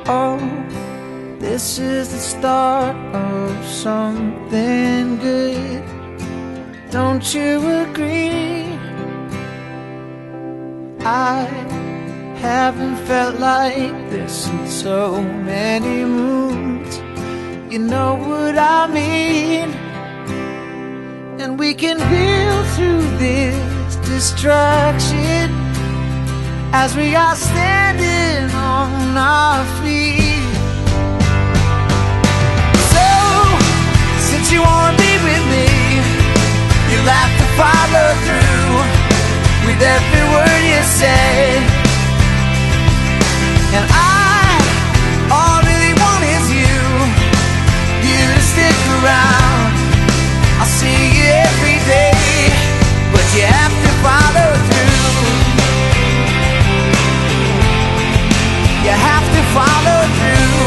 Oh, this is the start of something good. Don't you agree? I haven't felt like this in so many moons. You know what I mean? And we can build through this distraction as we are standing on our feet. So, since you wanna be with me, you'll have to follow through with every word you say. And all I really want is you to stick around. I'll see you every day, but you have to follow through. You have to follow through.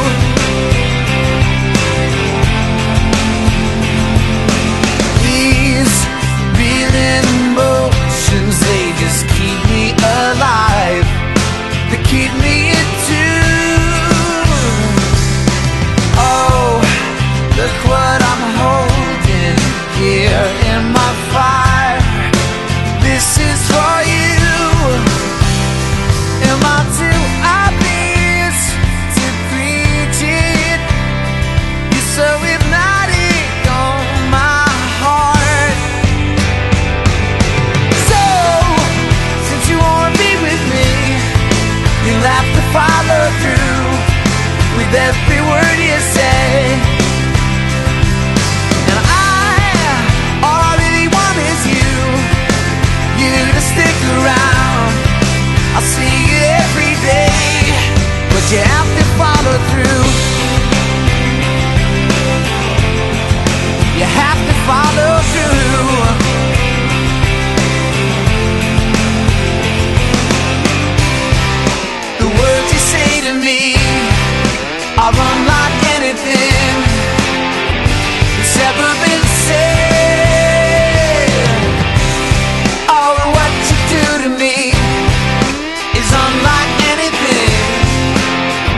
These reeling emotions, they just keep me alive. They keep me in tune. Oh, look what I'm holding here in my fire. This is for you. Am I too obvious to preach it? You're so hypnotic on my heart. So, since you wanna be with me, you'll have to follow through with every word you say. And all I really want is you to stick around. I'll see you every day, but you have to follow through. You have to follow through. The words you say to me are unlike anything that's ever been said. Oh, what you do to me is unlike anything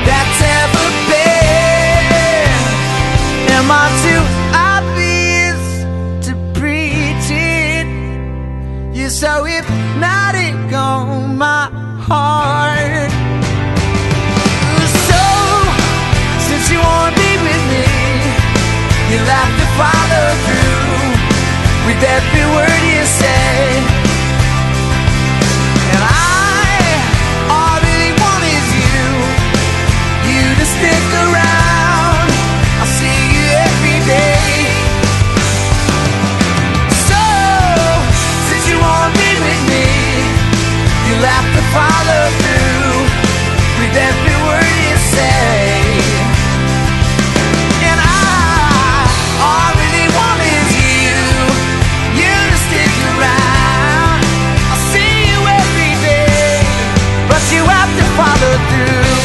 that's ever been. Am I too obvious to preach it? You're so hypnotic on my heart. So, since you wanna be with me, you'll have to follow through with every word you say. And all I really want is you to stick around. I'll see you every day. So, since you wanna be with me, you'll have to follow through with every word you say. And all I really want is you to stick around. I'll see you every day, but you have to follow through.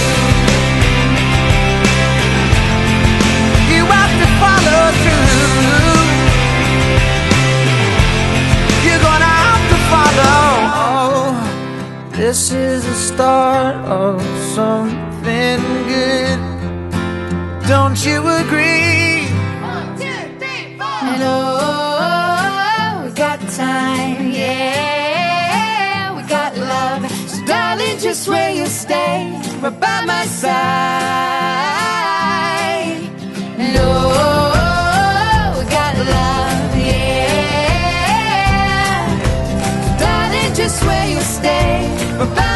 You have to follow through. You're gonna have to follow. Oh, this is the start of something good. Don't you agree? 1, 2, 3, 4. And oh, we got time, yeah, we got love. So darling, just where you stay, right by my side. And oh, we got love, yeah, darling, just where you stay, right by